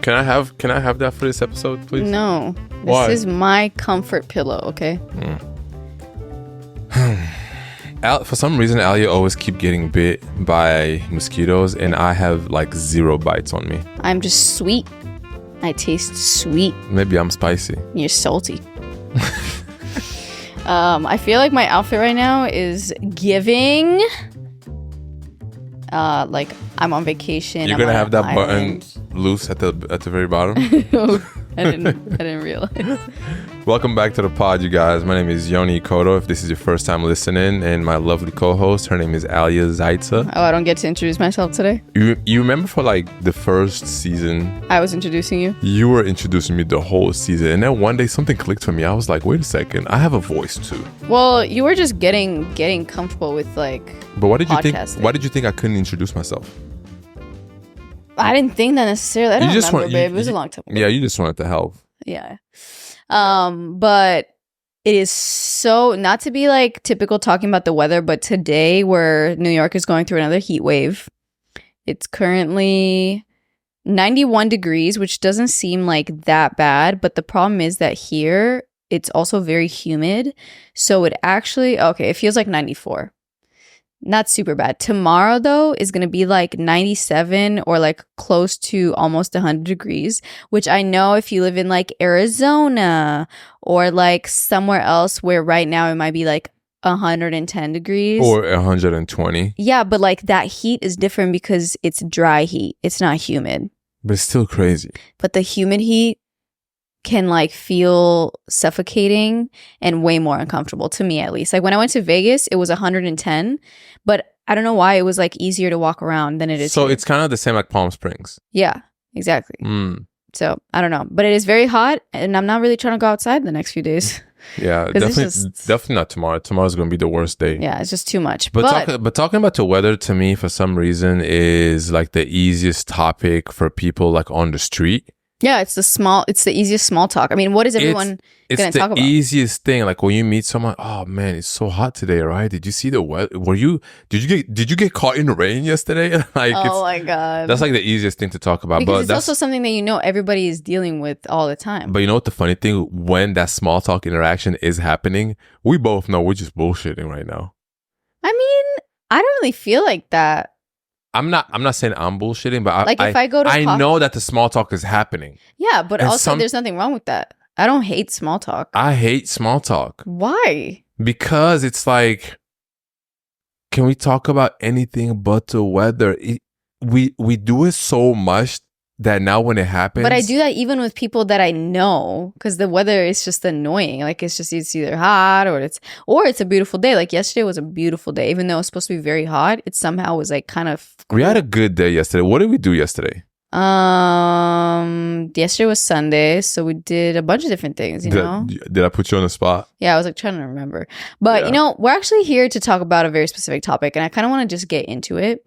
Can I have that for this episode, please? No. Why? This is my comfort pillow, okay? For some reason, Alia always keep getting bit by mosquitoes, and I have like 0 bites on me. I'm just sweet. I taste sweet. Maybe I'm spicy. You're salty. I feel like my outfit right now is giving like I'm on vacation. You're gonna have that button loose at the very bottom. I didn't realize. Welcome back to the pod, you guys. My name is Yoni Koto. If this is your first time listening, and my lovely co-host, her name is Alia Zaitsa. Oh, I don't get to introduce myself today. You remember for like the first season, I was introducing you. You were introducing me the whole season, and then one day something clicked for me. I was like, wait a second, I have a voice too. Well, you were just getting comfortable with like. But what did you think? podcasting. Why did you think I couldn't introduce myself? I didn't think that necessarily. I don't remember, babe. It was a long time ago. Yeah, you just wanted to help. Yeah. But it is so, not to be like typical talking about the weather, but today where New York is going through another heat wave, it's currently 91 degrees, which doesn't seem like that bad. But the problem is that here it's also very humid. So it actually, okay, it feels like 94. Not super bad. Tomorrow, though, is going to be like 97 or like close to almost 100 degrees, which I know if you live in like Arizona or like somewhere else where right now it might be like 110 degrees. Or 120. Yeah, but like that heat is different because it's dry heat. It's not humid. But it's still crazy. But the humid heat can like feel suffocating and way more uncomfortable to me, at least. Like when I went to Vegas, it was 110, but I don't know why it was like easier to walk around than it is So here. it's kind of the same like Palm Springs. Yeah, exactly. So I don't know, but it is very hot and I'm not really trying to go outside the next few days. Yeah, definitely not tomorrow. Tomorrow's going to be the worst day. Yeah, it's just too much. But talking about the weather to me for some reason is like the easiest topic for people like on the street. Yeah, it's the easiest small talk. I mean, what is everyone going to talk about? It's the easiest thing. Like when you meet someone, oh man, it's so hot today, right? Did you see the weather? Did you get caught in the rain yesterday? Like, oh my God. That's like the easiest thing to talk about. Because but it's also something that you know everybody is dealing with all the time. But you know what the funny thing? When that small talk interaction is happening, we both know we're just bullshitting right now. I mean, I don't really feel like that. I'm not saying I'm bullshitting, but like if I go to I know that the small talk is happening. Yeah, but and also there's nothing wrong with that. I don't hate small talk. I hate small talk. Why? Because it's like, can we talk about anything but the weather? We do it so much that now when it happens. But I do that even with people that I know because the weather is just annoying. Like it's either hot or it's a beautiful day. Like yesterday was a beautiful day. Even though it was supposed to be very hot, it somehow was like kind of cool. We had a good day yesterday. What did we do yesterday? Yesterday was Sunday, so we did a bunch of different things, you know? Did I put you on the spot? Yeah, I was like trying to remember. But you know, we're actually here to talk about a very specific topic and I kind of want to just get into it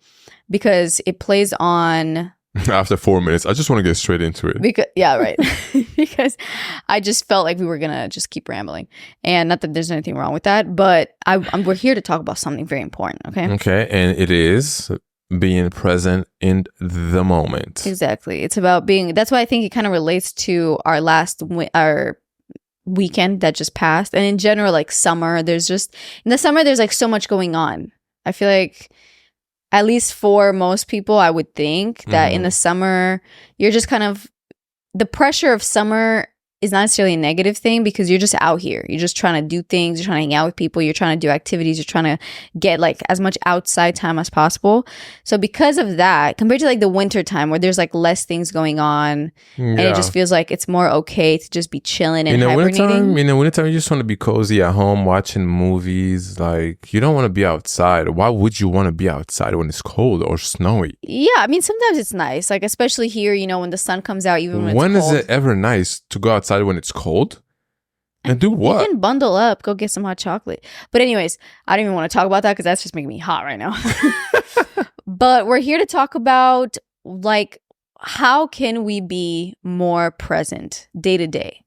because it plays on after 4 minutes. I just want to get straight into it. Because I just felt like we were going to just keep rambling. And not that there's anything wrong with that, but we're here to talk about something very important, okay? Okay, and it is being present in the moment. Exactly. It's about that's why I think it kind of relates to our weekend that just passed. And in general, like summer, in the summer, there's like so much going on. I feel like at least for most people, I would think that in the summer, you're just kind of, the pressure of summer is not necessarily a negative thing because you're just out here. You're just trying to do things. You're trying to hang out with people. You're trying to do activities. You're trying to get like as much outside time as possible. So because of that, compared to like the winter time where there's like less things going on and it just feels like it's more okay to just be chilling and hibernating. In the wintertime, you just want to be cozy at home watching movies. Like you don't want to be outside. Why would you want to be outside when it's cold or snowy? Yeah, I mean, sometimes it's nice. Like especially here, you know, when the sun comes out, even when it's cold. When is it ever nice to go outside when it's cold? And do what? You can bundle up, go get some hot chocolate. But anyways, I don't even want to talk about that because that's just making me hot right now. But we're here to talk about like how can we be more present day to day?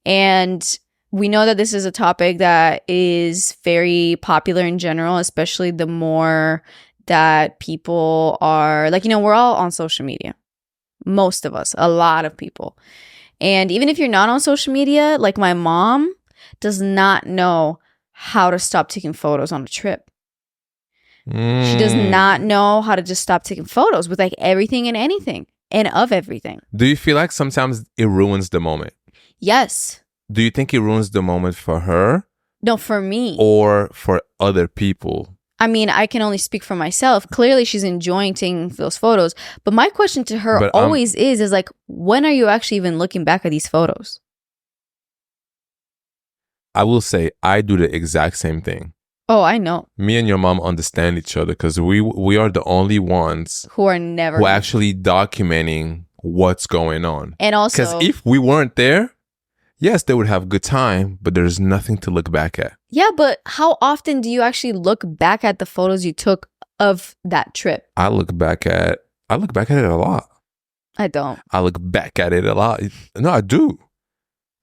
And we know that this is a topic that is very popular in general, especially the more that people are like, you know, we're all on social media. Most of us, a lot of people. And even if you're not on social media, like my mom does not know how to stop taking photos on a trip. She does not know how to just stop taking photos with like everything and anything and of everything. Do you feel like sometimes it ruins the moment? Yes. Do you think it ruins the moment for her? No, for me. Or for other people? I mean, I can only speak for myself. Clearly, she's enjoying taking those photos. But my question to her always is like, when are you actually even looking back at these photos? I will say I do the exact same thing. Oh, I know. Me and your mom understand each other because we are the only ones who are never who are actually documenting what's going on. And also, because if we weren't there, yes, they would have a good time, but there's nothing to look back at. Yeah, but how often do you actually look back at the photos you took of that trip? I look back at it a lot. I don't. I look back at it a lot. No, I do.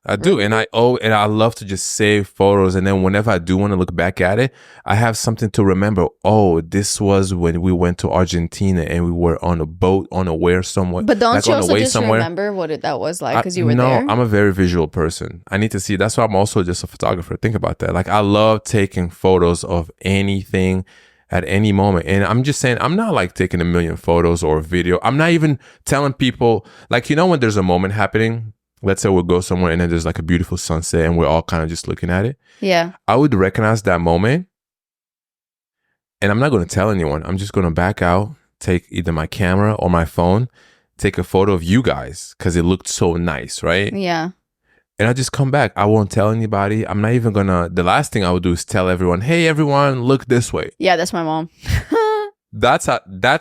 I do. Really? And I love to just save photos. And then whenever I do want to look back at it, I have something to remember. Oh, this was when we went to Argentina and we were on a boat on a way somewhere. But don't like you on also way just somewhere. remember what that was like because you were there? No, I'm a very visual person. I need to see. That's why I'm also just a photographer. Think about that. Like I love taking photos of anything at any moment. And I'm just saying, I'm not like taking a million photos or video. I'm not even telling people, like, you know, when there's a moment happening, let's say we'll go somewhere and then there's like a beautiful sunset and we're all kind of just looking at it. Yeah. I would recognize that moment and I'm not going to tell anyone. I'm just going to back out, take either my camera or my phone, take a photo of you guys because it looked so nice, right? Yeah. And I just come back. I won't tell anybody. I'm not even gonna. The last thing I would do is tell everyone, "Hey, everyone, look this way." Yeah, that's my mom. That's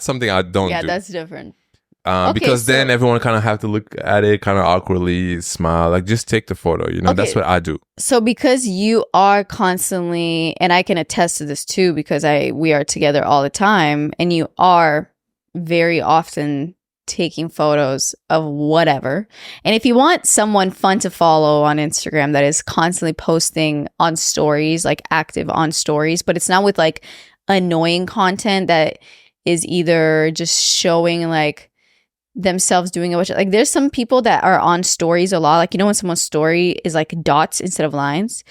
something I don't do. Yeah, that's different. Because then everyone kind of have to look at it kind of awkwardly, smile. Like, just take the photo. You know, that's what I do. So because you are constantly, and I can attest to this too, because we are together all the time, and you are very often taking photos of whatever. And if you want someone fun to follow on Instagram that is constantly posting on stories, like active on stories, but it's not with like annoying content that is either just showing like themselves doing a bunch of, like, there's some people that are on stories a lot, like, you know, when someone's story is like dots instead of lines,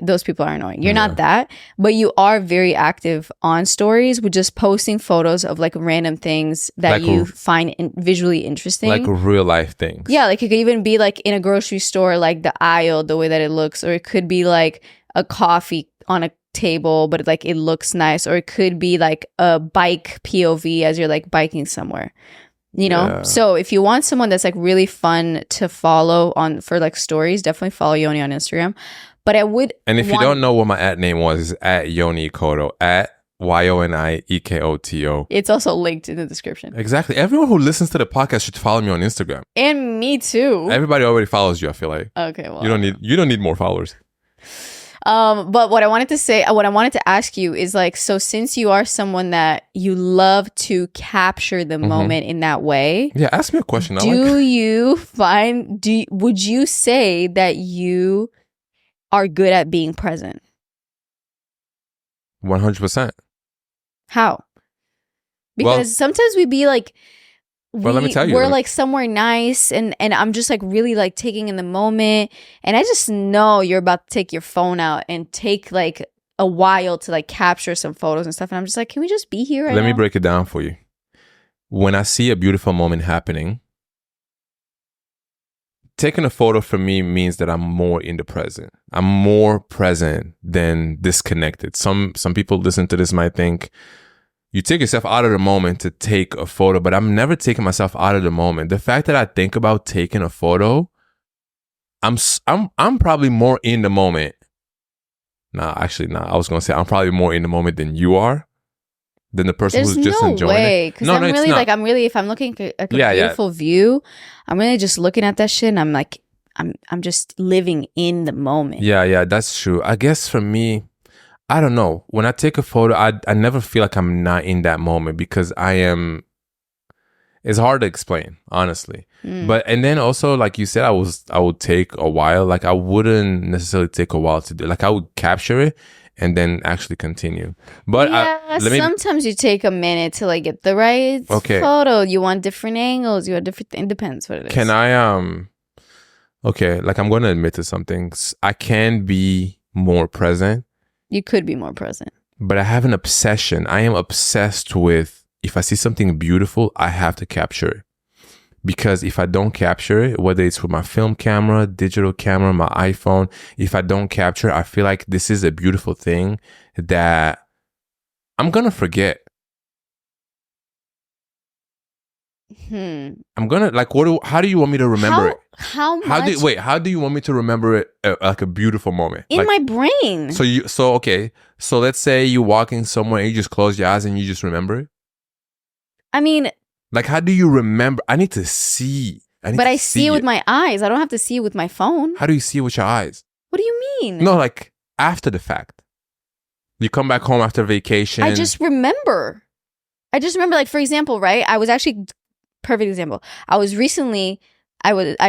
those people are annoying. You're not that, but you are very active on stories with just posting photos of like random things that like you find visually interesting, like real life things. Yeah, like it could even be like in a grocery store, like the aisle, the way that it looks, or it could be like a coffee on a table but like it looks nice, or it could be like a bike POV as you're like biking somewhere. You know, yeah. So if you want someone that's like really fun to follow on for like stories, definitely follow Yoni on Instagram. But I would, and if you don't know what my @ name was, it's at Yoni Koto, at YONIEKOTO. It's also linked in the description. Exactly. Everyone who listens to the podcast should follow me on Instagram. And me too. Everybody already follows you, I feel like. Okay, well, you don't need more followers. But what I wanted to ask you is like, so since you are someone that you love to capture the moment in that way. Yeah, ask me a question. Would you say that you are good at being present? 100%. How? Because sometimes we be like, let me tell you, we're like somewhere nice and I'm just like really like taking in the moment, and I just know you're about to take your phone out and take like a while to like capture some photos and stuff, and I'm just like, can we just be here right now? Let me break it down for you. When I see a beautiful moment happening, taking a photo for me means that I'm more in the present. I'm more present than disconnected. Some people listen to this might think, you take yourself out of the moment to take a photo, but I'm never taking myself out of the moment. The fact that I think about taking a photo, I'm probably more in the moment. I was gonna say I'm probably more in the moment than you are, than the person who's just enjoying it. Because I'm really like, if I'm looking at a beautiful view, I'm really just looking at that shit, and I'm like, I'm just living in the moment. Yeah, that's true. I guess for me, I don't know. When I take a photo, I never feel like I'm not in that moment because I am. It's hard to explain, honestly. But and then also, like you said, I would take a while. Like I wouldn't necessarily take a while to do. Like I would capture it, and then actually continue. But yeah, sometimes you take a minute to like get the right photo. You want different angles. You want different. It depends what it is. Can I Okay, like I'm going to admit to something. I can be more present. You could be more present. But I have an obsession. I am obsessed with, if I see something beautiful, I have to capture it. Because if I don't capture it, whether it's with my film camera, digital camera, my iPhone, if I don't capture it, I feel like this is a beautiful thing that I'm going to forget. I'm gonna like. How do you want me to remember it? How do you want me to remember it like a beautiful moment in my brain? So let's say you're walking somewhere and you just close your eyes and you just remember it. I mean, like, how do you remember? I need to see. I see it with my eyes. I don't have to see it with my phone. How do you see it with your eyes? What do you mean? No, like after the fact. You come back home after vacation. I just remember. Like, for example, right? I was actually. Perfect example. I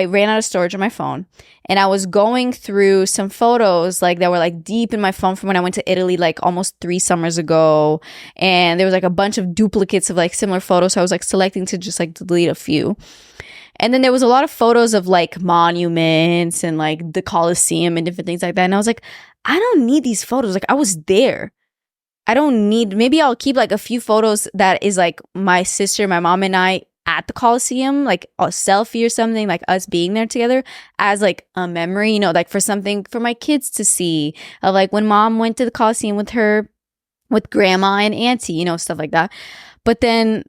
ran out of storage on my phone, and I was going through some photos like that were like deep in my phone from when I went to Italy like almost 3 summers ago, and there was like a bunch of duplicates of like similar photos, so I was like selecting to just like delete a few. And then there was a lot of photos of like monuments and like the Colosseum and different things like that, and I was like, I don't need these photos. Like, I was there. I don't need. Maybe I'll keep like a few photos that is like my sister, my mom, and I at the Coliseum, like a selfie or something, like us being there together as like a memory, you know, like for something for my kids to see, of like when mom went to the Coliseum with grandma and auntie, you know, stuff like that. But then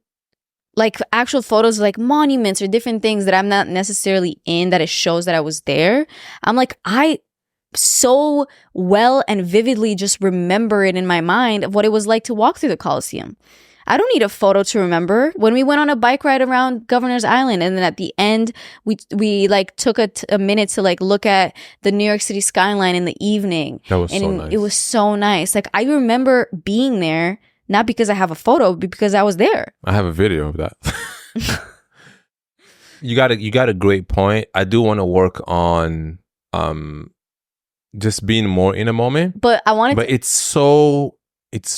like actual photos of like monuments or different things that I'm not necessarily in, that it shows that I was there. I'm like, I so well and vividly just remember it in my mind of what it was like to walk through the Coliseum. I don't need a photo to remember. When we went on a bike ride around Governor's Island, and then at the end, we like took a minute to like look at the New York City skyline in the evening. That was so nice. It was so nice. Like, I remember being there, not because I have a photo, but because I was there. I have a video of that. You got a great point. I do want to work on just being more in a moment. But it's so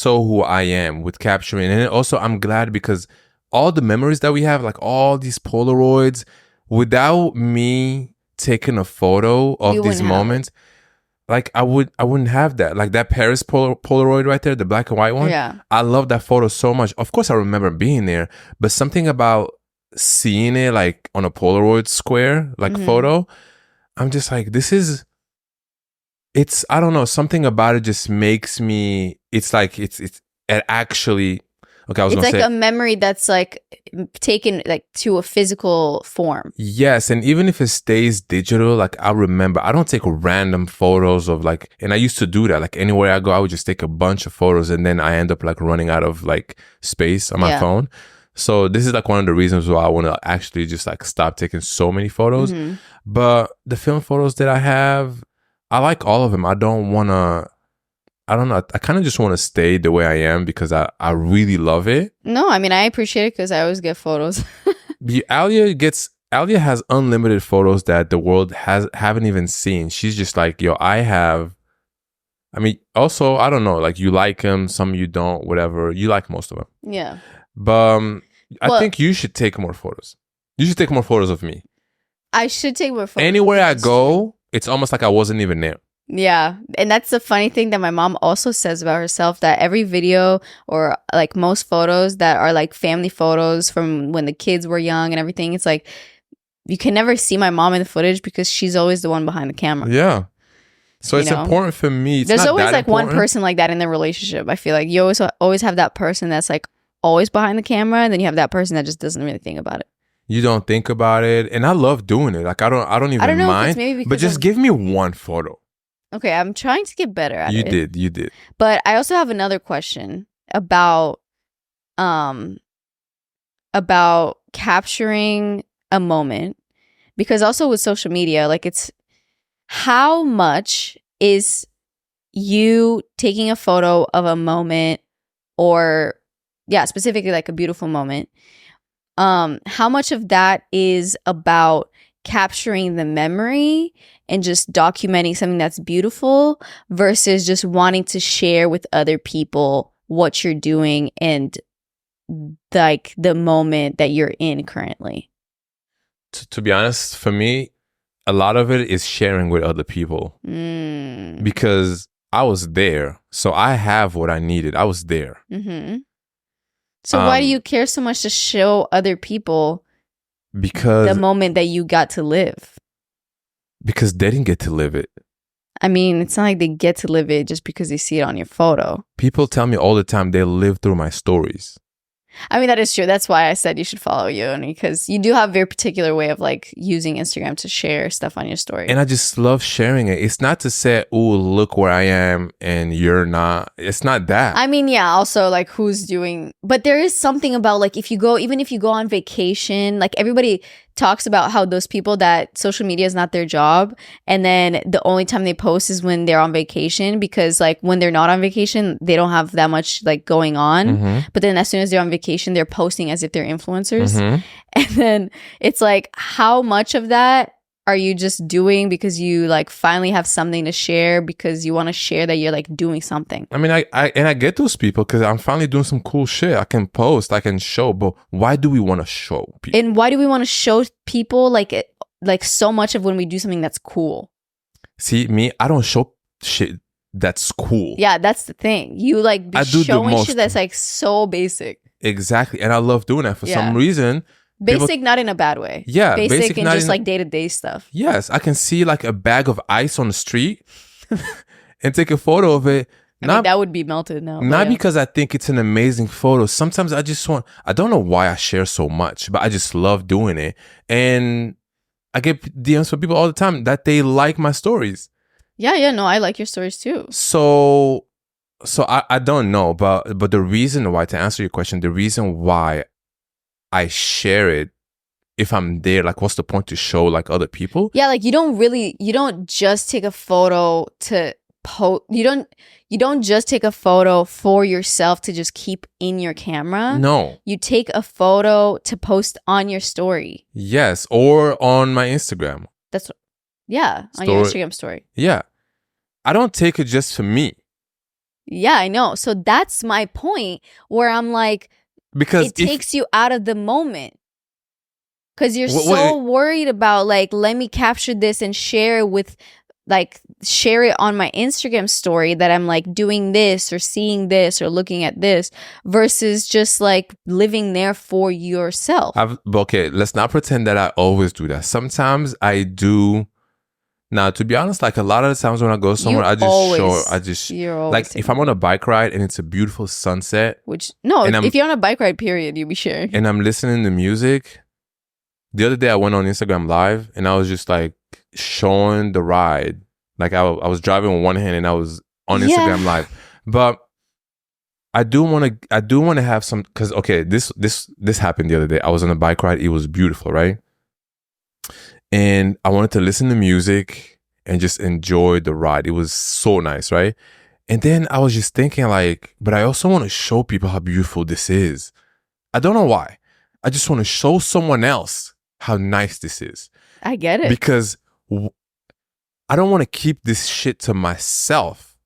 who I am with capturing. And also I'm glad because all the memories that we have, like all these Polaroids, without me taking a photo of these moments, like I wouldn't have that. Like that Paris Polaroid right there, the black and white one. Yeah. I love that photo so much. Of course I remember being there, but something about seeing it like on a Polaroid square, like photo, I'm just like, I don't know, something about it just makes me, it's like, it's actually, okay, it's like a memory that's like taken like to a physical form. Yes, and even if it stays digital, like I remember, I don't take random photos of like, and I used to do that, like anywhere I go, I would just take a bunch of photos and then I end up like running out of like space on my phone. So this is like one of the reasons why I want to actually just like stop taking so many photos. But the film photos that I have, I like all of them. I don't know. I kind of just want to stay the way I am because I really love it. No, I mean, I appreciate it because I always get photos. Alia has unlimited photos that the world haven't even seen. She's just like, yo, I mean, also, I don't know, like you like them, some you don't, whatever. You like most of them. Yeah. But I think you should take more photos. You should take more photos of me. I should take more photos. Anywhere I go, it's almost like I wasn't even there. Yeah. And that's the funny thing that my mom also says about herself, that every video or like most photos that are like family photos from when the kids were young and everything, it's like you can never see my mom in the footage because she's always the one behind the camera. Yeah. So it's important for me. There's always like one person like that in the relationship. I feel like you always have that person that's like always behind the camera, and then you have that person that just doesn't really think about it. You don't think about it, and I love doing it. Like I don't even mind. But just give me one photo. Okay, I'm trying to get better at it. You did. But I also have another question about capturing a moment, because also with social media, like it's how much is you taking a photo of a moment, or specifically like a beautiful moment. How much of that is about capturing the memory and just documenting something that's beautiful versus just wanting to share with other people what you're doing and like the moment that you're in currently? To be honest, for me, a lot of it is sharing with other people because I was there. So I have what I needed. I was there. Mm-hmm. So why do you care so much to show other people because the moment that you got to live? Because they didn't get to live it. I mean, it's not like they get to live it just because they see it on your photo. People tell me all the time they live through my stories. I mean, that is true. That's why I said you should follow you, because you do have a very particular way of like using Instagram to share stuff on your story. And I just love sharing it. It's not to say, oh, look where I am and you're not. It's not that. I mean, yeah, also like who's doing, but there is something about like even if you go on vacation, like everybody talks about how those people that social media is not their job, and then the only time they post is when they're on vacation, because like when they're not on vacation they don't have that much like going on, but then as soon as they're on vacation they're posting as if they're influencers. And then it's like, how much of that are you just doing because you like finally have something to share, because you want to share that you're like doing something? I mean, I get those people because I'm finally doing some cool shit. I can post, I can show, but why do we want to show people? And why do we want to show people like so much of when we do something that's cool? See, me, I don't show shit that's cool. Yeah, that's the thing. You like be showing shit that's like so basic. Exactly. And I love doing that for some reason. Basic, people, not in a bad way. Yeah. Basic and just like day-to-day stuff. Yes. I can see like a bag of ice on the street and take a photo of it. I mean, that would be melted now. Not because I think it's an amazing photo. Sometimes I don't know why I share so much, but I just love doing it. And I get DMs from people all the time that they like my stories. Yeah. No, I like your stories too. So I don't know, but the reason why, to answer your question, the reason why I share it, if I'm there, like what's the point to show like other people? Yeah, like you don't just take a photo to post. You don't just take a photo for yourself to just keep in your camera. No. You take a photo to post on your story. Yes, or on my Instagram. On your Instagram story. Yeah. I don't take it just for me. Yeah, I know. So that's my point, where I'm like, because it takes you out of the moment, because you're so worried about like, let me capture this and share it on my Instagram story that I'm like doing this or seeing this or looking at this, versus just like living there for yourself. Okay, let's not pretend that I always do that. Sometimes I do. Now, to be honest, like a lot of the times when I go somewhere, like if I'm on a bike ride and it's a beautiful sunset. If you're on a bike ride, period, you'll be sharing. And I'm listening to music. The other day I went on Instagram Live and I was just like showing the ride. Like I was driving with one hand and I was on Instagram Live. But I do want to have some, because okay, this happened the other day. I was on a bike ride. It was beautiful, right? And I wanted to listen to music and just enjoy the ride. It was so nice, right? And then I was just thinking like, but I also want to show people how beautiful this is. I don't know why. I just want to show someone else how nice this is. I get it. Because I don't want to keep this shit to myself.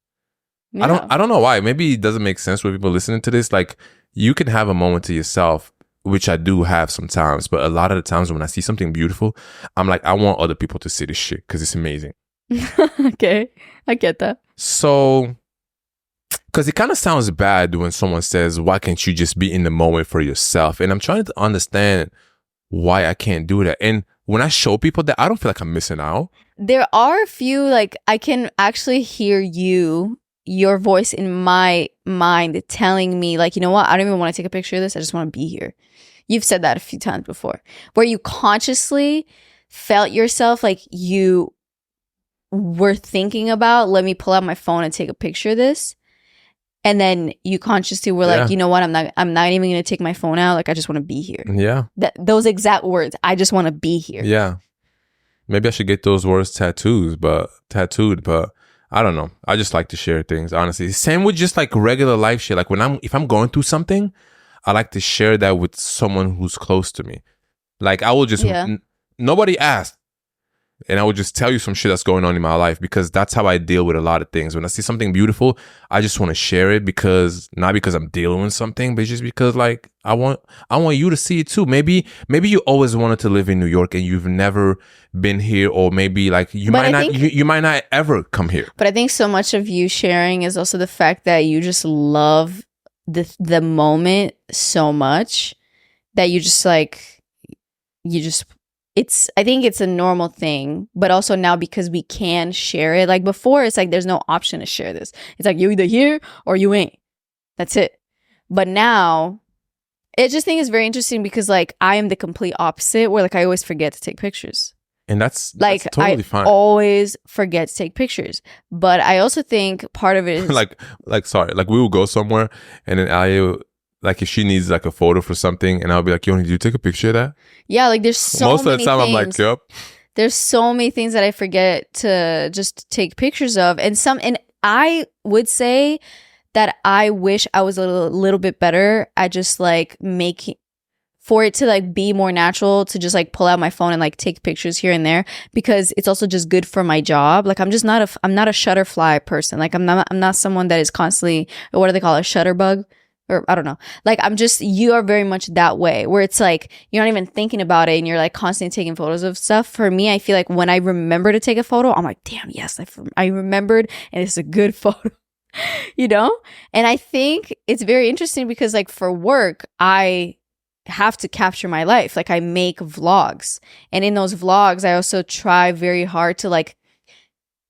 Yeah. I don't know why. Maybe it doesn't make sense when people listening to this. Like, you can have a moment to yourself, which I do have sometimes, but a lot of the times when I see something beautiful, I'm like, I want other people to see this shit because it's amazing. Okay, I get that. So, because it kind of sounds bad when someone says, why can't you just be in the moment for yourself? And I'm trying to understand why I can't do that. And when I show people that, I don't feel like I'm missing out. There are a few, like, I can actually hear your voice in my mind telling me like, you know what, I don't even want to take a picture of this. I just want to be here. You've said that a few times before, where you consciously felt yourself like you were thinking about, let me pull out my phone and take a picture of this. And then you consciously were like, you know what, I'm not even going to take my phone out. Like, I just want to be here. Yeah. Those exact words. I just want to be here. Yeah. Maybe I should get those words tattooed, but I don't know. I just like to share things, honestly. Same with just like regular life shit. Like if I'm going through something, I like to share that with someone who's close to me. Like I will just, nobody asked. And I would just tell you some shit that's going on in my life, because that's how I deal with a lot of things. When I see something beautiful, I just want to share it, because not because I'm dealing with something, but just because like I want you to see it too. Maybe you always wanted to live in New York and you've never been here, or maybe like you might not ever come here. But I think so much of you sharing is also the fact that you just love the moment so much that you just like I think it's a normal thing, but also now because we can share it. Like before, it's like there's no option to share this. It's like you either here or you ain't. That's it. But now, I just think it's very interesting because like I am the complete opposite, where like I always forget to take pictures. And that's totally fine. I always forget to take pictures. But I also think part of it is like we will go somewhere and then I like if she needs like a photo for something, and I'll be like, yo, did you take a picture of that? Yeah, like there's so most many of the time things. I'm like, yep. There's so many things that I forget to just take pictures of. And I would say that I wish I was a little bit better at just like making for it to like be more natural to just like pull out my phone and like take pictures here and there, because it's also just good for my job. Like I'm not a shutterfly person. Like I'm not someone that is constantly, what do they call it, a shutterbug? Or I don't know. Like you are very much that way, where it's like you're not even thinking about it and you're like constantly taking photos of stuff. For me, I feel like when I remember to take a photo, I'm like, damn, yes, I remembered and it's a good photo, you know? And I think it's very interesting because like for work, I have to capture my life. Like I make vlogs, and in those vlogs, I also try very hard to like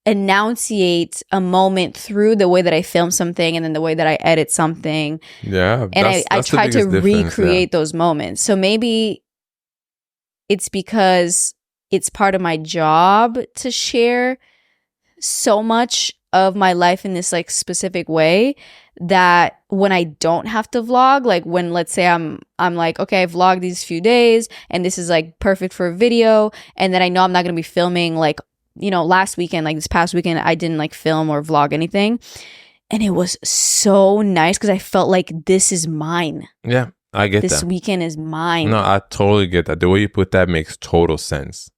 enunciate a moment through the way that I film something and then the way that I edit something. Yeah. And I try to recreate those moments. So maybe it's because it's part of my job to share so much of my life in this like specific way that when I don't have to vlog, like when let's say I'm like, okay, I vlogged these few days and this is like perfect for a video, and then I know I'm not going to be filming like, you know, last weekend, like this past weekend, I didn't like film or vlog anything. And it was so nice because I felt like this is mine. Yeah, I get that. This weekend is mine. No, I totally get that. The way you put that makes total sense.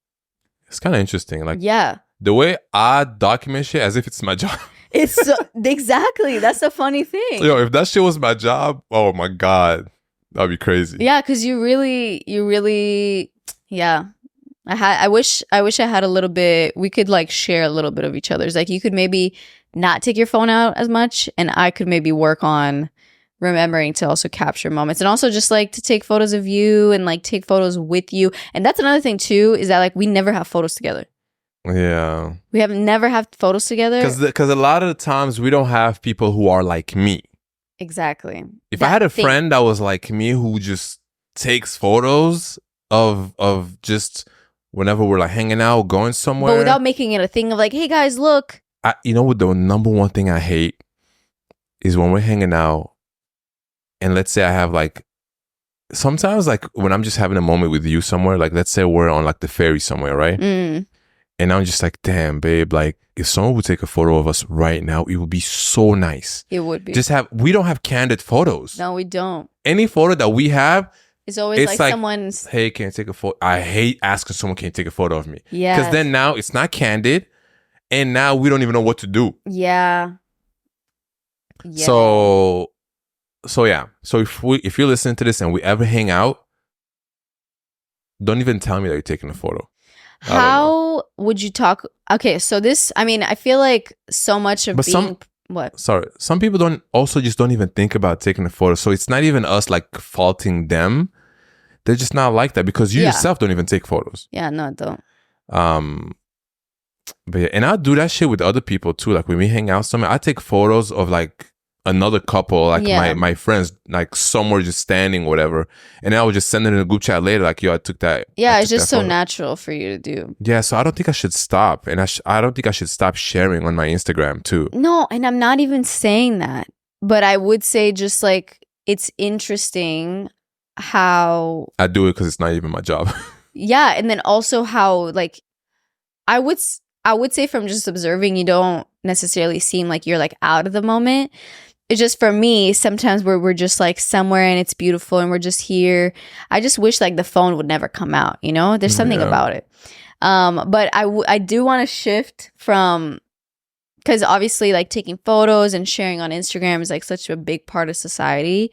It's kind of interesting. Like, yeah. The way I document shit as if it's my job. It's exactly. That's the funny thing. Yo, if that shit was my job, oh my God, that'd be crazy. Yeah, because you really, yeah. I wish I had a little bit, we could like share a little bit of each other's. Like you could maybe not take your phone out as much, and I could maybe work on remembering to also capture moments, and also just like to take photos of you and like take photos with you. And that's another thing too, is that like we never have photos together. Yeah. We have never have photos together. Because a lot of the times we don't have people who are like me. Exactly. If I had a friend that was like me who just takes photos of just whenever we're like hanging out, going somewhere. But without making it a thing of like, hey guys, look. You know what, the number one thing I hate is when we're hanging out and let's say I have like, sometimes like when I'm just having a moment with you somewhere, like let's say we're on like the ferry somewhere, right? Mm. And I'm just like, damn, babe, like if someone would take a photo of us right now, it would be so nice. It would be. We don't have candid photos. No, we don't. Any photo that we have, it's always like someone's, hey, can you take a photo? I hate asking someone, can you take a photo of me? Yeah. Because then now it's not candid, and now we don't even know what to do. Yeah. So yeah. So if you're listening to this and we ever hang out, don't even tell me that you're taking a photo. How would you talk? Okay, so this, I mean, I feel like so much of what? Sorry, some people don't even think about taking a photo. So it's not even us like faulting them. They're just not like that because you yourself don't even take photos. Yeah, no, I don't. But yeah, and I do that shit with other people too. Like when we hang out somewhere, I take photos of like another couple, like my friends, like somewhere just standing, whatever, and then I would just send it in a group chat later, like, yo, I took that. Yeah, it's just so natural for you to do. Yeah, so I don't think I should stop, and I don't think I should stop sharing on my Instagram too. No, and I'm not even saying that, but I would say just like it's interesting how I do it because it's not even my job. Yeah, and then also how like I would say from just observing, you don't necessarily seem like you're like out of the moment. It's just for me, sometimes we're just like somewhere and it's beautiful and we're just here. I just wish like the phone would never come out, you know? There's something about it. But I do want to shift from, because obviously like taking photos and sharing on Instagram is like such a big part of society.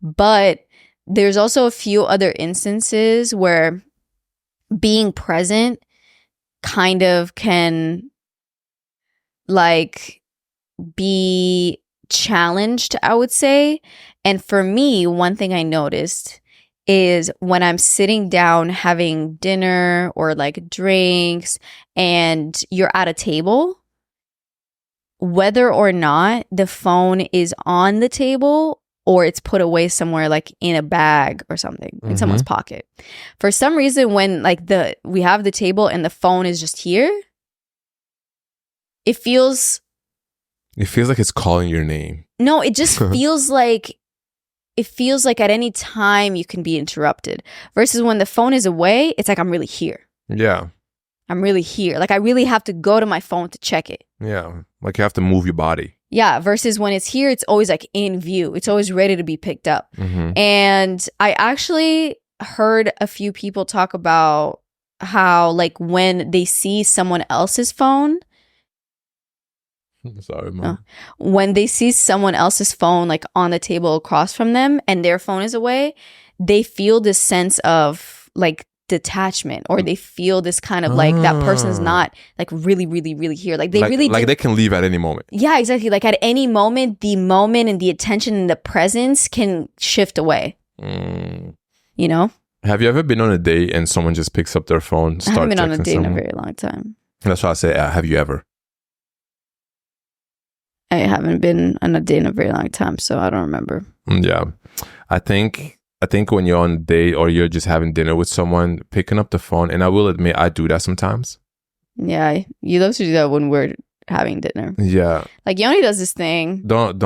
But there's also a few other instances where being present kind of can like be challenged, I would say. And for me, one thing I noticed is when I'm sitting down having dinner or like drinks and you're at a table, whether or not the phone is on the table or it's put away somewhere like in a bag or something in someone's pocket. For some reason, when like we have the table and the phone is just here, it feels like it's calling your name. No, it just feels like at any time you can be interrupted. Versus when the phone is away, it's like I'm really here. Yeah. I'm really here. Like I really have to go to my phone to check it. Yeah. Like you have to move your body. Yeah. Versus when it's here, it's always like in view. It's always ready to be picked up. And I actually heard a few people talk about how like when they see someone else's phone, sorry, Mom. When they see someone else's phone like on the table across from them and their phone is away, they feel this sense of like detachment, or they feel this kind of like that person's not like really, really, really here. Like they really like they can leave at any moment. Yeah, exactly. Like at any moment, the moment and the attention and the presence can shift away. You know? Have you ever been on a date and someone just picks up their phone? I haven't been on a date in a very long time. That's why I say, have you ever? I haven't been on a date in a very long time, so I don't remember. Yeah. I think when you're on a date or you're just having dinner with someone, picking up the phone, and I will admit I do that sometimes. Yeah, you love to do that when we're having dinner. Yeah. Like Yoni does this thing. Don't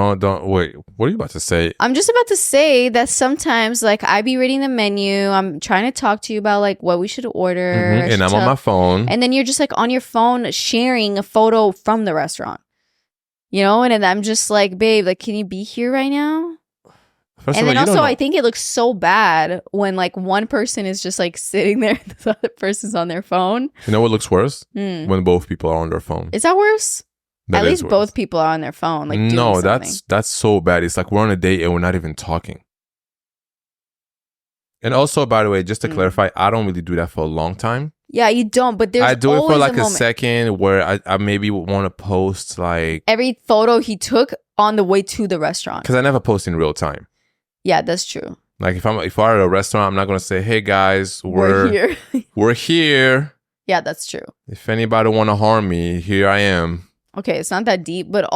wait. What are you about to say? I'm just about to say that sometimes like I be reading the menu, I'm trying to talk to you about like what we should order. And I'm on my phone. And then you're just like on your phone sharing a photo from the restaurant. You know, and then I'm just like, babe, like, can you be here right now? And then also, I think it looks so bad when like one person is just like sitting there, and the other person's on their phone. You know what looks worse? When both people are on their phone. Is that worse? At least both people are on their phone. Like, no, that's so bad. It's like we're on a date and we're not even talking. And also, by the way, just to clarify, I don't really do that for a long time. Yeah, you don't, but there's I do it for like a moment. second where I maybe want to post like every photo he took on the way to the restaurant. Because I never post in real time. Yeah, that's true. Like if we're at a restaurant, I'm not gonna say, "Hey guys, we're here." We're here. Yeah, that's true. If anybody want to harm me, here I am. Okay, it's not that deep, but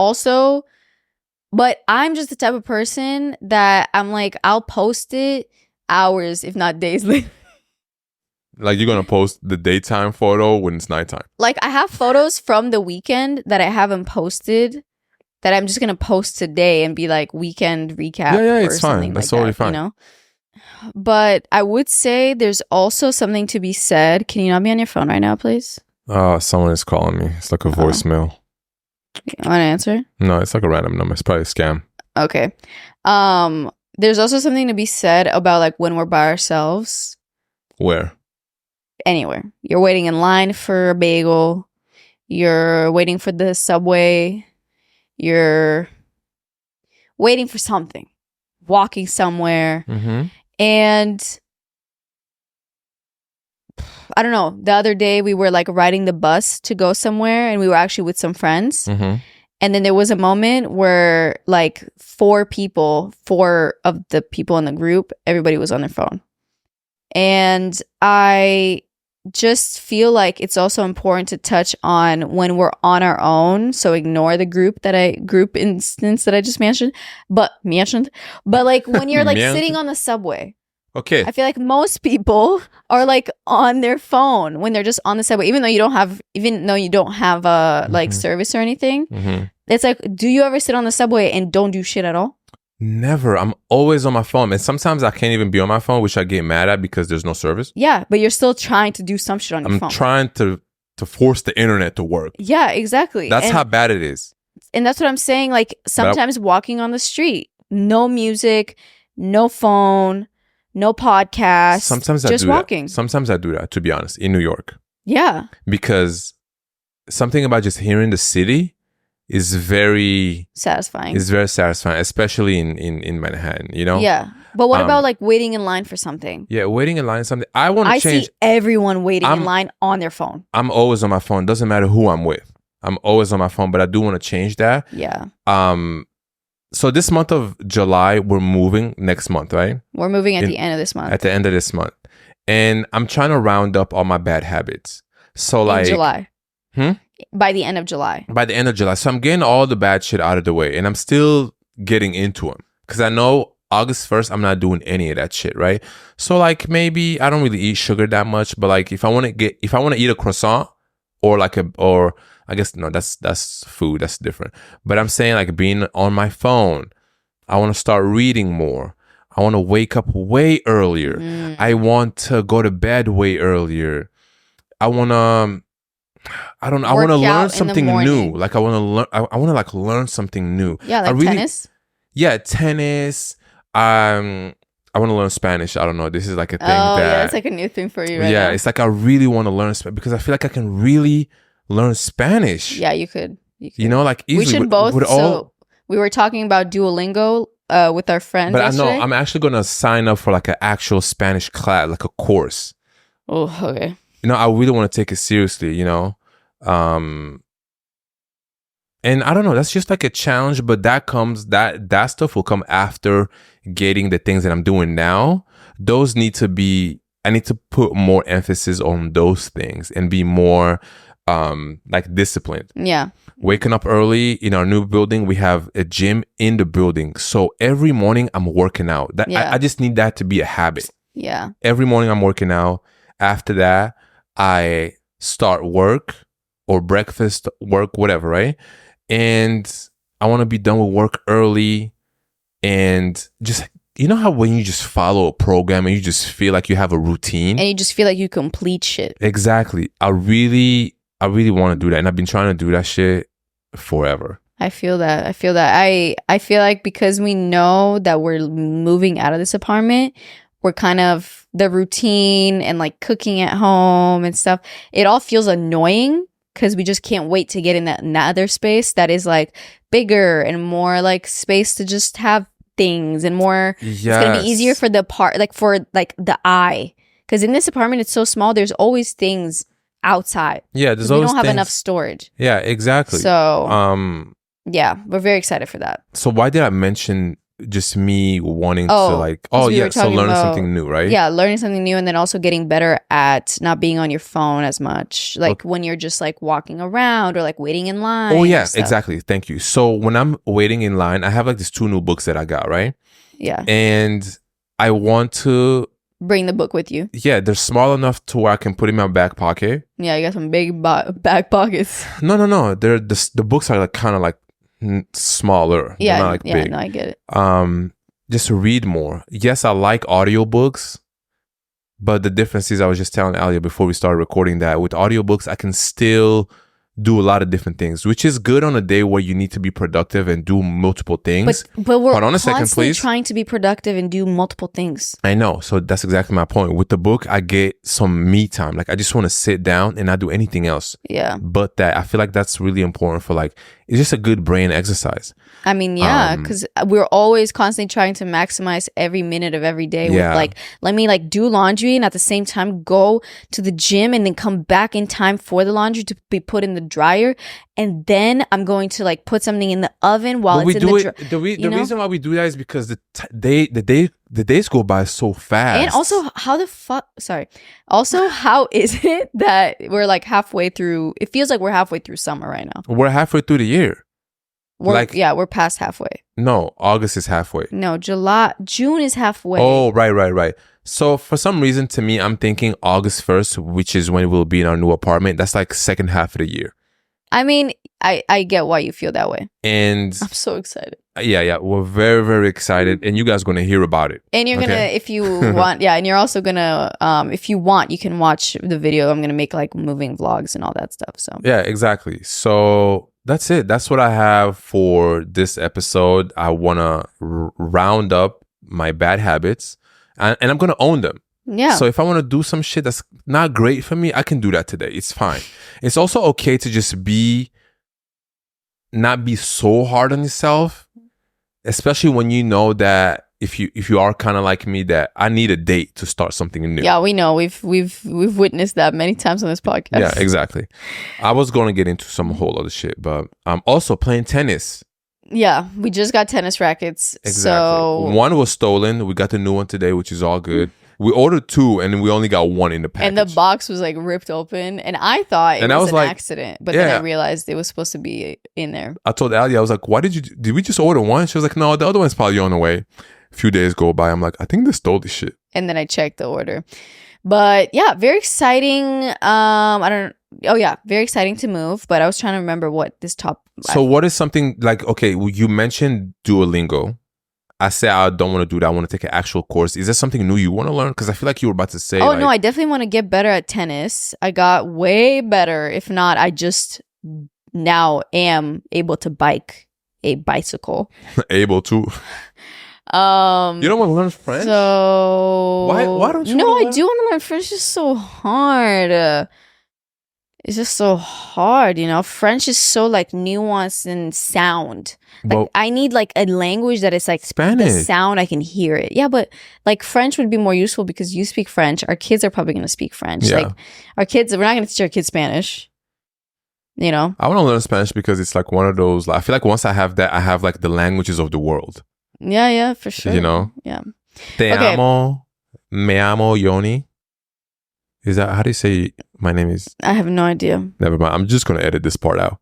I'm just the type of person that I'm like, I'll post it hours, if not days later. Like you're going to post the daytime photo when it's nighttime. Like I have photos from the weekend that I haven't posted that I'm just going to post today and be like weekend recap. Yeah, it's fine. That's totally fine. You know? But I would say there's also something to be said. Can you not be on your phone right now, please? Someone is calling me. It's like a voicemail. You want to answer? No, it's like a random number. It's probably a scam. Okay. There's also something to be said about like when we're by ourselves. Where? Anywhere. You're waiting in line for a bagel. You're waiting for the subway. You're waiting for something. Walking somewhere. And I don't know. The other day we were like riding the bus to go somewhere and we were actually with some friends. And then there was a moment where like four of the people in the group, everybody was on their phone. And I just feel like it's also important to touch on when we're on our own. So ignore the group instance that I just mentioned. But like when you're like sitting on the subway. Okay. I feel like most people are like on their phone when they're just on the subway, even though you don't have a like service or anything. It's like, do you ever sit on the subway and don't do shit at all? Never. I'm always on my phone. And sometimes I can't even be on my phone, which I get mad at because there's no service. Yeah, but you're still trying to do some shit on your phone. I'm trying to force the internet to work. Yeah, exactly. That's how bad it is. And that's what I'm saying. Like sometimes walking on the street, no music, no phone, no podcast. Sometimes I just do walking. Sometimes I do that, to be honest, in New York. Yeah. because something about just hearing the city is very Satisfying. especially in Manhattan, you know? Yeah. But what about Um, like waiting in line for something? Yeah, waiting in line is something I want I to change. see everyone waiting in I'm- line on their phone. I'm always on my phone. Doesn't matter who I'm with. I'm always on my phone, but I do want to change that. Yeah. So this month of July, we're moving next month, right? We're moving at the end of this month. At the end of this month. And I'm trying to round up all my bad habits. So in like July. Hmm? By the end of July. By the end of July. So I'm getting all the bad shit out of the way. And I'm still getting into them. Because I know August 1st, I'm not doing any of that shit, right? So like maybe I don't really eat sugar that much, but like if I want to eat a croissant or I guess no, that's food, that's different. But I'm saying like being on my phone, I want to start reading more. I want to wake up way earlier. I want to go to bed way earlier. I want to I want to learn something new. Like I want to learn I want to like learn something new. Yeah, like tennis. Yeah, tennis. I want to learn Spanish. I don't know. This is like a thing. Yeah, it's like a new thing for you right now. It's like I really want to learn Spanish because I feel like I can really learn Spanish. Yeah, you could. You know, like easily. We should both. So we were talking about Duolingo with our friends. But yesterday. I know I'm actually gonna sign up for like an actual Spanish class, like a course. Oh, okay. You know, I really want to take it seriously. You know, and I don't know. That's just like a challenge, but that stuff will come after getting the things that I'm doing now. Those need to be. I need to put more emphasis on those things and be more like disciplined. Yeah. Waking up early in our new building, we have a gym in the building. So every morning I'm working out. I just need that to be a habit. Yeah. Every morning I'm working out. After that, I start work or breakfast, work, whatever, right? And I want to be done with work early and just, you know how when you just follow a program and you just feel like you have a routine? And you just feel like you complete shit. Exactly. I really want to do that. And I've been trying to do that shit forever. I feel that. I feel like because we know that we're moving out of this apartment, we're kind of the routine and like cooking at home and stuff. It all feels annoying because we just can't wait to get in that other space that is like bigger and more like space to just have things and more. It's gonna be easier for the the eye, because in this apartment it's so small. There's always things outside. Yeah, there's we always don't have things. enough storage. Yeah, exactly. So yeah, we're very excited for that. So why did I mention just me wanting to like so learning something new, right? Yeah, learning something new, and then also getting better at not being on your phone as much, like when you're just like walking around or like waiting in line. Oh yeah, exactly. Thank you. So when I'm waiting in line, I have like these 2 new books that I got, right? Yeah. And I want to bring the book with you. Yeah, they're small enough to where I can put in my back pocket. Yeah, you got some big back pockets. No. They're the books are like kind of like smaller. Yeah, they're not like big. No, I get it. Just to read more. Yes, I like audiobooks, but the difference is I was just telling Alia before we started recording that with audiobooks I can still do a lot of different things, which is good on a day where you need to be productive and do multiple things. But we're Hold on a second, constantly please. trying to be productive and do multiple things. I know. So that's exactly my point. With the book, I get some me time. Like I just want to sit down and not do anything else. Yeah. But that I feel like that's really important for like, it's just a good brain exercise. I mean, yeah, because we're always constantly trying to maximize every minute of every day. Yeah. With like, let me like do laundry and at the same time go to the gym and then come back in time for the laundry to be put in the dryer. And then I'm going to like put something in the oven while it's in the dryer. The reason why we do that is because the days go by so fast. And also, how is it that we're like halfway through? It feels like we're halfway through summer right now. We're halfway through the year. We're past halfway. No, August is halfway. No, June is halfway. Oh, right. So for some reason, to me, I'm thinking August 1st, which is when we'll be in our new apartment. That's like second half of the year. I mean, I get why you feel that way. And I'm so excited. Yeah. We're very, very excited. And you guys are going to hear about it. And you're going to, if you want, and you're also going to, if you want, you can watch the video. I'm going to make like moving vlogs and all that stuff. So yeah, exactly. So that's it. That's what I have for this episode. I want to round up my bad habits and I'm going to own them. Yeah. So if I want to do some shit that's not great for me, I can do that today. It's fine. It's also okay to just not be so hard on yourself, especially when you know that if you are kind of like me, that I need a date to start something new. Yeah, we know. We've witnessed that many times on this podcast. Yeah, exactly. I was going to get into some whole other shit, but I'm also playing tennis. Yeah, we just got tennis rackets. Exactly. So one was stolen. We got the new one today, which is all good. We ordered 2 and we only got 1 in the package. And the box was like ripped open, and I thought it was an accident, but then I realized it was supposed to be in there. I told Ali, I was like, "Why did we just order 1?" She was like, "No, the other one's probably on the way." A few days go by, I'm like, I think they stole this shit. And then I checked the order. But yeah, very exciting. Very exciting to move. But I was trying to remember what this top. So what is something like? Okay, you mentioned Duolingo. I say I don't want to do that. I want to take an actual course. Is there something new you want to learn? Because I feel like you were about to say. Oh, no, I definitely want to get better at tennis. I got way better. If not, I just now am able to bike a bicycle. Able to. You don't want to learn French? So why don't you? No, I do want to learn French. It's just so hard. It's just so hard, you know. French is so like nuanced and sound. Like I need like a language that is like Spanish. The sound I can hear it. Yeah, but like French would be more useful because you speak French. Our kids are probably going to speak French. Yeah. Like our kids, we're not going to teach our kids Spanish. You know. I want to learn Spanish because it's like one of those. I feel like once I have that, I have like the languages of the world. Yeah, for sure. You know. Yeah. Te amo, me amo, Yoni. Is that how do you say my name is? I have no idea. Never mind. I'm just going to edit this part out.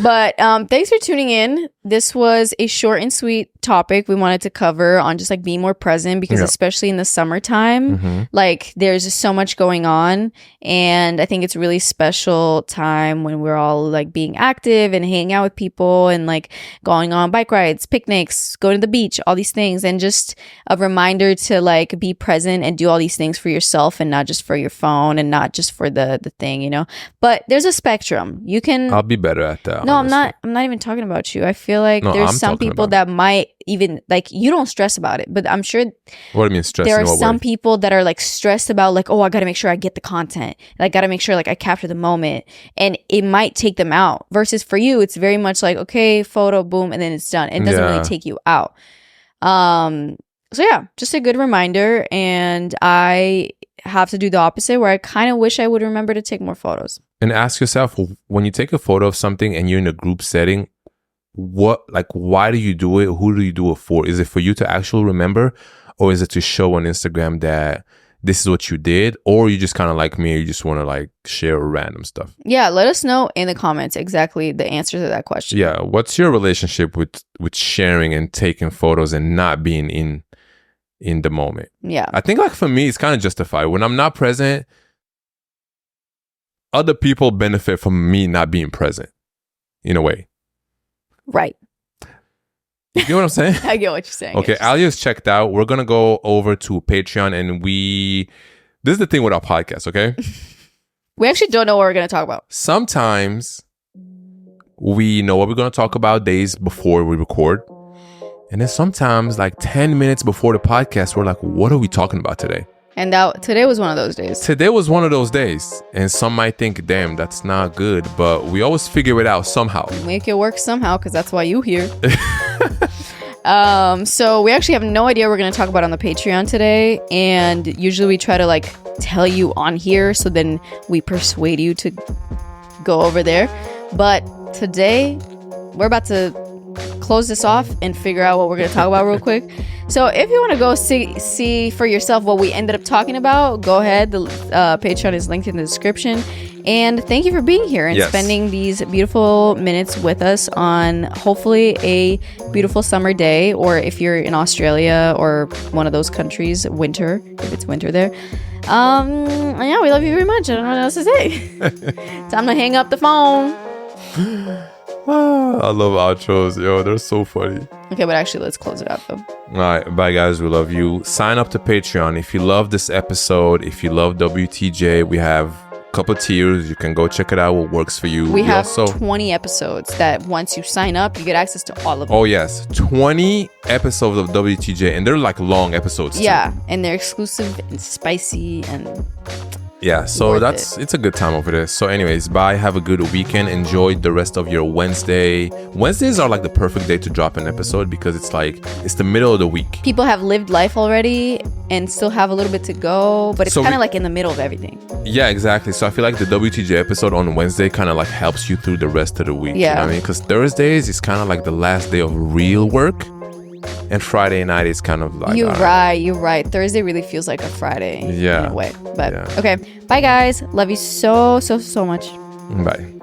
But thanks for tuning in. This was a short and sweet topic we wanted to cover on just like being more present because especially in the summertime, like there's just so much going on. And I think it's a really special time when we're all like being active and hanging out with people and like going on bike rides, picnics, going to the beach, all these things. And just a reminder to like be present and do all these things for yourself and not just for your phone and not just for the thing, you know. But there's a spectrum. You can. I'll be better at that. No, honestly. I'm not even talking about you. I feel like there's some people that might even like you don't stress about it, but I'm sure. What do you mean stress? There are some people that are like stressed about like, oh, I got to make sure I get the content. I got to make sure like I capture the moment, and it might take them out. Versus for you, it's very much like okay, photo, boom, and then it's done. It doesn't really take you out. So yeah, just a good reminder, and I have to do the opposite where I kind of wish I would remember to take more photos. And ask yourself, when you take a photo of something and you're in a group setting, why do you do it? Who do you do it for? Is it for you to actually remember, or is it to show on Instagram that this is what you did, or you just kind of like me, you just want to like share random stuff? Yeah, let us know in the comments exactly the answer to that question. Yeah, what's your relationship with sharing and taking photos and not being in the moment? Yeah, I think like for me, it's kind of justified. When I'm not present, other people benefit from me not being present in a way. Right. You get what I'm saying? I get what you're saying. Okay, Alia's checked out. We're going to go over to Patreon and this is the thing with our podcast, okay? We actually don't know what we're going to talk about. Sometimes we know what we're going to talk about days before we record. And then sometimes like 10 minutes before the podcast, we're like, what are we talking about today? And today was one of those days. Today was one of those days. And some might think, damn, that's not good. But we always figure it out somehow. Make it work somehow, because that's why you here. So we actually have no idea what we're going to talk about on the Patreon today. And usually we try to like tell you on here. So then we persuade you to go over there. But today we're about to close this off and figure out what we're going to talk about real quick. So if you want to go see for yourself what we ended up talking about, go ahead. The Patreon is linked in the description. And thank you for being here and spending these beautiful minutes with us on hopefully a beautiful summer day, or if you're in Australia or one of those countries, winter, if it's winter there. Yeah, we love you very much. I don't know what else to say. Time to hang up the phone. I love outros. Yo, they're so funny. Okay, but actually, let's close it out, though. All right. Bye, guys. We love you. Sign up to Patreon. If you love this episode, if you love WTJ, we have couple tiers. You can go check it out. What works for you. We have also 20 episodes that once you sign up, you get access to all of them. Oh yes, 20 episodes of WTJ, and they're like long episodes too. Yeah, and they're exclusive and spicy and yeah. So worth it's a good time over there. So anyways, bye. Have a good weekend. Enjoy the rest of your Wednesday. Wednesdays are like the perfect day to drop an episode because it's the middle of the week. people have lived life already and still have a little bit to go, but it's So kind of like in the middle of everything. Yeah, exactly. So I feel like the WTJ episode on Wednesday kind of like helps you through the rest of the week. You know what I mean? Because Thursdays is kind of like the last day of real work. And Friday night is kind of like... You're right. Thursday really feels like a Friday in a way. But okay. Bye, guys. Love you so, so, so much. Bye.